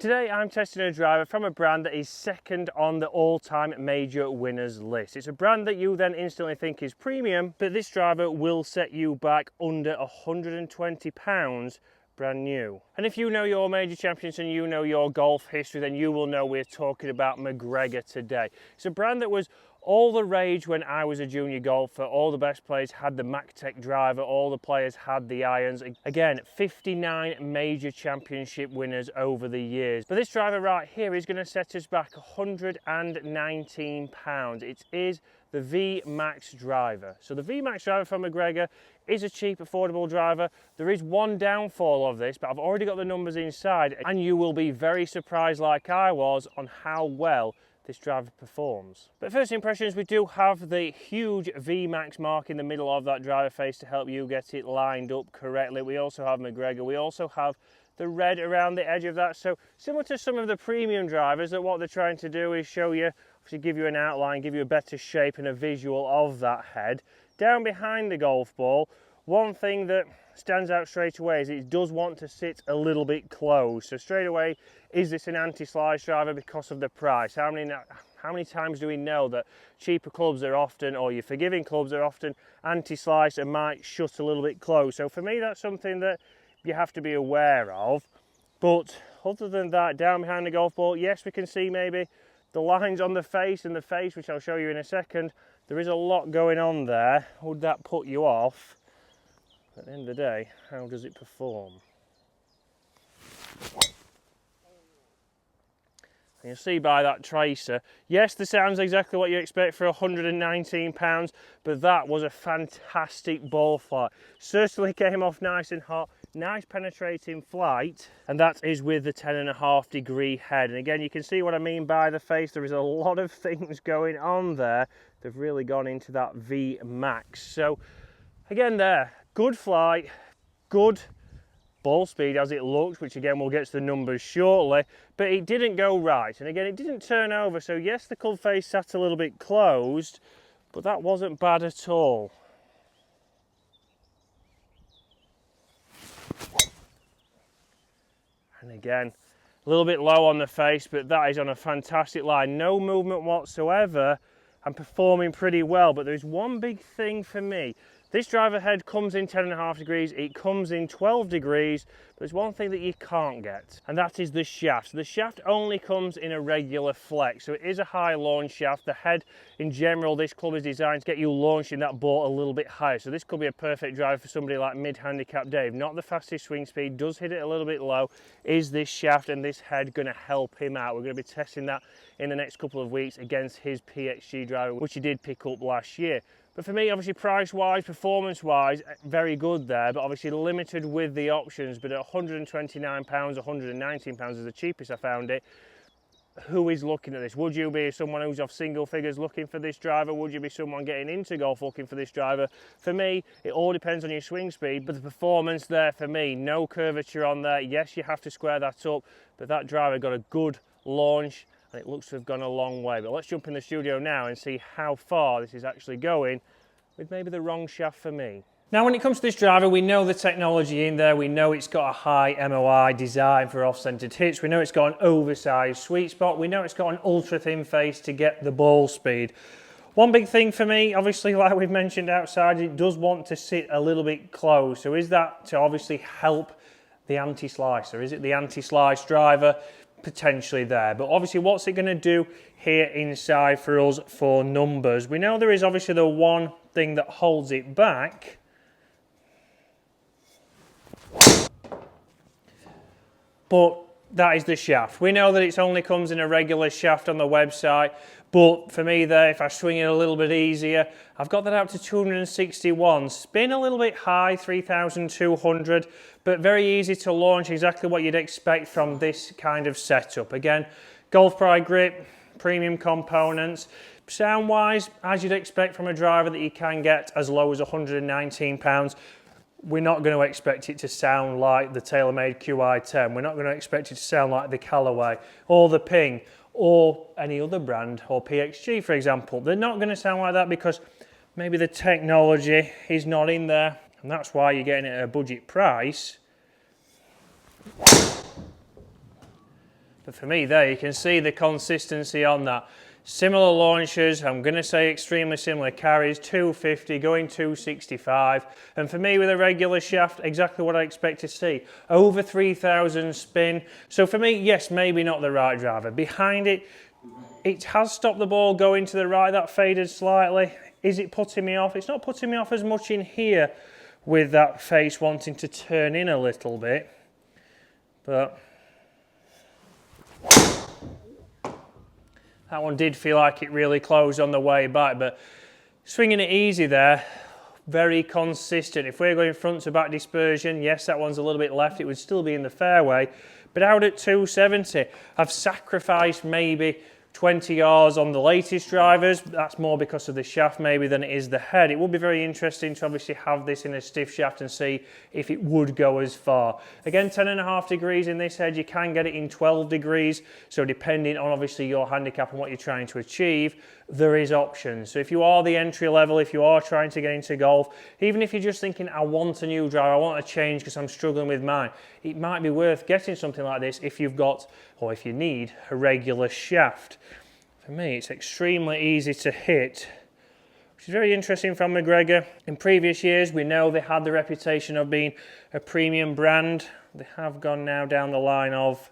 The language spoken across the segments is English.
Today I'm testing a driver from a brand that is second on the all-time major winners list. It's a brand that you then instantly think is premium, but this driver will set you back under £120 brand new. And if you know your major champions and you know your golf history, then you will know we're talking about McGregor today. It's a brand that was all the rage when I was a junior golfer. All the best players had the MacTech driver, all the players had the irons. Again, 59 major championship winners over the years. But this driver right here is going to set us back £119. It is the V-Max driver. So the V-Max driver from McGregor is a cheap, affordable driver. There is one downfall of this, but I've already got the numbers inside, and you will be very surprised, like I was, on how well this driver performs. But first impressions, we do have the huge V-Max mark in the middle of that driver face to help you get it lined up correctly. We also have McGregor. We also have the red around the edge of that. So similar to some of the premium drivers, that what they're trying to do is show you, obviously give you an outline, give you a better shape and a visual of that head. Down behind the golf ball, one thing that stands out straight away is it does want to sit a little bit close. So straight away, is this an anti-slice driver because of the price? How many times do we know that cheaper clubs are often, or your forgiving clubs are often anti-slice and might shut a little bit close? So for me, that's something that you have to be aware of. But other than that, down behind the golf ball, yes, we can see maybe the lines on the face and the face, which I'll show you in a second. There is a lot going on there. Would that put you off? At the end of the day, how does it perform? And you'll see by that tracer, yes, the sound's exactly what you expect for £119, but that was a fantastic ball flight. Certainly came off nice and hot, nice penetrating flight, and that is with the 10.5 degree head. And again, you can see what I mean by the face. There is a lot of things going on there. They've really gone into that V-Max. So again there, good flight, good ball speed as it looks, which again we'll get to the numbers shortly, but it didn't go right, and again it didn't turn over. So yes, the club face sat a little bit closed, but that wasn't bad at all. And again, a little bit low on the face, but that is on a fantastic line, no movement whatsoever, and performing pretty well. But there's one big thing for me. This driver head comes in 10.5 degrees, it comes in 12 degrees, but there's one thing that you can't get, and that is the shaft. So the shaft only comes in a regular flex, so it is a high launch shaft. The head, in general, this club is designed to get you launching that ball a little bit higher, so this could be a perfect driver for somebody like mid-handicap Dave. Not the fastest swing speed, does hit it a little bit low. Is this shaft and this head going to help him out? We're going to be testing that in the next couple of weeks against his PXG driver, which he did pick up last year. But for me, obviously price-wise, performance-wise, very good there, but obviously limited with the options. But at £129, £119 is the cheapest I found it. Who is looking at this? Would you be someone who's off single figures looking for this driver? Would you be someone getting into golf looking for this driver? For me, it all depends on your swing speed, but the performance there for me, no curvature on there. Yes, you have to square that up, but that driver got a good launch, and it looks to have gone a long way. But let's jump in the studio now and see how far this is actually going with maybe the wrong shaft for me. Now, when it comes to this driver, we know the technology in there. We know it's got a high MOI design for off-centered hits. We know it's got an oversized sweet spot. We know it's got an ultra-thin face to get the ball speed. One big thing for me, obviously, like we've mentioned outside, it does want to sit a little bit close. So is that to obviously help the anti-slicer? Is it the anti-slice driver? Potentially there, but obviously what's it going to do here inside for us for numbers? We know there is obviously the one thing that holds it back, but that is the shaft. We know that it only comes in a regular shaft on the website, but for me there, if I swing it a little bit easier, I've got that out to 261. Spin a little bit high, 3,200, but very easy to launch, exactly what you'd expect from this kind of setup. Again, golf pride grip, premium components. Sound-wise, as you'd expect from a driver that you can get as low as £119, we're not going to expect it to sound like the TaylorMade QI10. We're not going to expect it to sound like the Callaway or the Ping or any other brand, or PXG, for example. They're not going to sound like that because maybe the technology is not in there, and that's why you're getting it at a budget price. But for me there, you can see the consistency on that. Similar launches, I'm going to say extremely similar carries, 250 going 265, and for me with a regular shaft, exactly what I expect to see. Over 3,000 spin. So for me, yes, maybe not the right driver. Behind it, it has stopped the ball going to the right, that faded slightly. Is it putting me off? It's not putting me off as much in here with that face wanting to turn in a little bit, but that one did feel like it really closed on the way back, but swinging it easy there, very consistent. If we're going front to back dispersion, yes, that one's a little bit left, it would still be in the fairway, but out at 270, I've sacrificed maybe 20 yards on the latest drivers. That's more because of the shaft maybe than it is the head. It would be very interesting to obviously have this in a stiff shaft and see if it would go as far. Again, 10.5 degrees in this head, you can get it in 12 degrees. So depending on obviously your handicap and what you're trying to achieve, there is options. So if you are the entry level, if you are trying to get into golf, even if you're just thinking, I want a new driver, I want to change because I'm struggling with mine, it might be worth getting something like this if you've got, or if you need, a regular shaft. For me, it's extremely easy to hit, which is very interesting from McGregor. In previous years, we know they had the reputation of being a premium brand. They have gone now down the line of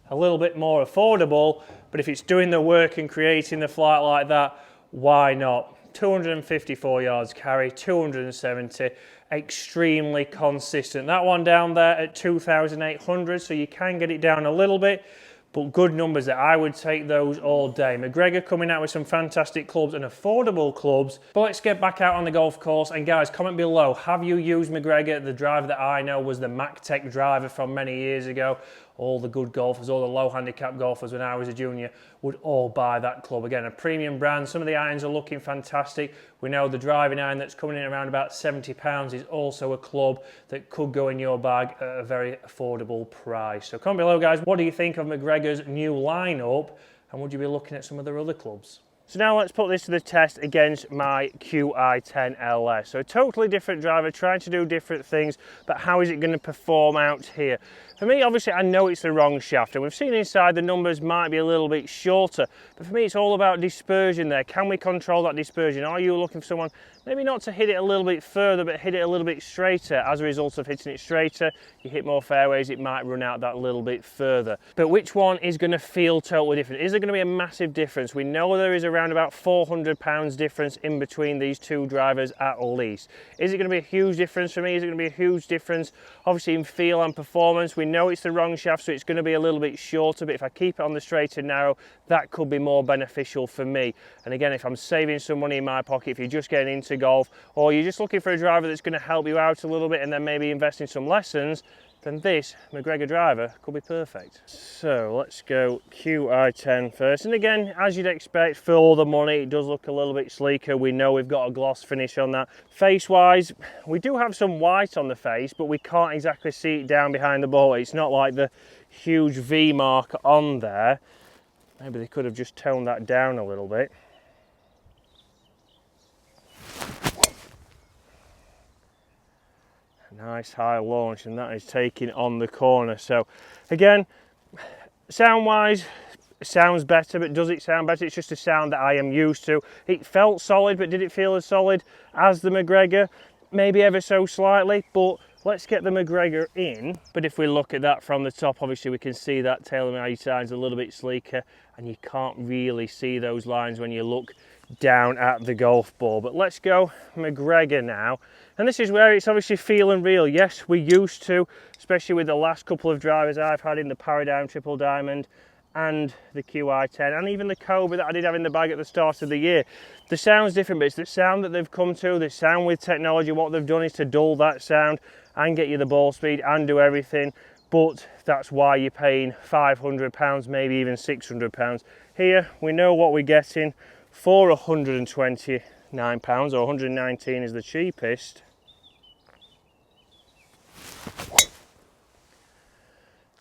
a little bit more affordable, but if it's doing the work and creating the flight like that, why not? 254 yards carry, 270, extremely consistent. That one down there at 2,800, so you can get it down a little bit, but good numbers there. I would take those all day. McGregor coming out with some fantastic clubs and affordable clubs. But let's get back out on the golf course. And guys, comment below, have you used McGregor? The driver that I know was the MacTech driver from many years ago. All the good golfers, all the low handicap golfers when I was a junior would all buy that club. Again, a premium brand. Some of the irons are looking fantastic. We know the driving iron that's coming in around about £70 is also a club that could go in your bag at a very affordable price. So comment below, guys, what do you think of McGregor's new lineup, and would you be looking at some of their other clubs? So now let's put this to the test against my QI10 LS. So a totally different driver, trying to do different things, but how is it going to perform out here? For me, obviously, I know it's the wrong shaft, and we've seen inside the numbers might be a little bit shorter, but for me, it's all about dispersion there. Can we control that dispersion? Are you looking for someone maybe not to hit it a little bit further, but hit it a little bit straighter? As a result of hitting it straighter, you hit more fairways, it might run out that little bit further. But which one is going to feel totally different? Is there going to be a massive difference? We know there is around about £400 difference in between these two drivers at least. Is it going to be a huge difference for me? Is it going to be a huge difference obviously in feel and performance? We know it's the wrong shaft, so it's going to be a little bit shorter, but if I keep it on the straight and narrow, that could be more beneficial for me. And again, if I'm saving some money in my pocket, if you're just getting into golf, or you're just looking for a driver that's going to help you out a little bit and then maybe invest in some lessons, then this McGregor driver could be perfect. So let's go QI10 first. And again, as you'd expect, for all the money, it does look a little bit sleeker. We know we've got a gloss finish on that. Face-wise, we do have some white on the face, but we can't exactly see it down behind the ball. It's not like the huge V mark on there. Maybe they could have just toned that down a little bit. Nice high launch, and that is taking on the corner. So again, sound wise, it sounds better, but does it sound better? It's just a sound that I am used to. It felt solid, but did it feel as solid as the McGregor? Maybe ever so slightly, but let's get the McGregor in. But if we look at that from the top, obviously we can see that TaylorMade sign's a little bit sleeker, and you can't really see those lines when you look down at the golf ball. But let's go McGregor now, and this is where it's obviously feeling real. Yes, we used to, especially with the last couple of drivers I've had in the Paradigm Triple Diamond and the QI10 and even the Cobra that I did have in the bag at the start of the year. The sound's different, but it's the sound that they've come to, the sound with technology. What they've done is to dull that sound and get you the ball speed and do everything, but that's why you're paying £500, maybe even £600. Here we know what we're getting for £129, or 119 is the cheapest.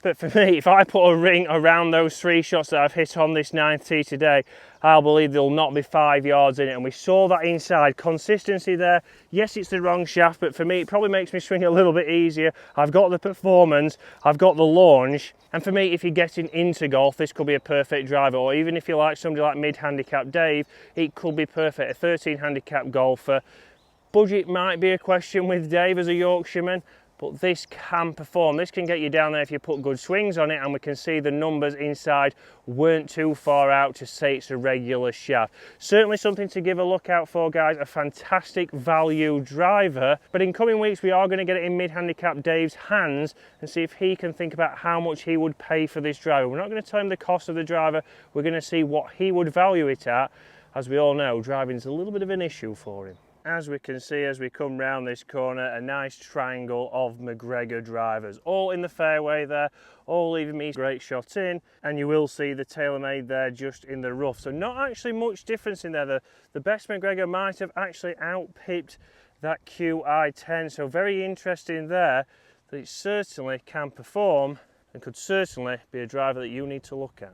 But for me, if I put a ring around those 3 shots that I've hit on this 9T today, I'll believe there'll not be 5 yards in it. And we saw that inside. Consistency there. Yes, it's the wrong shaft, but for me, it probably makes me swing a little bit easier. I've got the performance, I've got the launch. And for me, if you're getting into golf, this could be a perfect driver. Or even if you like somebody like mid-handicap Dave, it could be perfect. A 13 handicap golfer. Budget might be a question with Dave as a Yorkshireman, but this can perform. This can get you down there if you put good swings on it, and we can see the numbers inside weren't too far out to say it's a regular shaft. Certainly something to give a look out for, guys. A fantastic value driver, but in coming weeks we are going to get it in mid-handicap Dave's hands and see if he can think about how much he would pay for this driver. We're not going to tell him the cost of the driver, we're going to see what he would value it at. As we all know, driving's a little bit of an issue for him. As we can see as we come round this corner, a nice triangle of McGregor drivers, all in the fairway there, all leaving me great shot in, and you will see the TaylorMade there just in the rough. So not actually much difference in there. The best McGregor might have actually outpipped that QI10, so very interesting there that it certainly can perform and could certainly be a driver that you need to look at.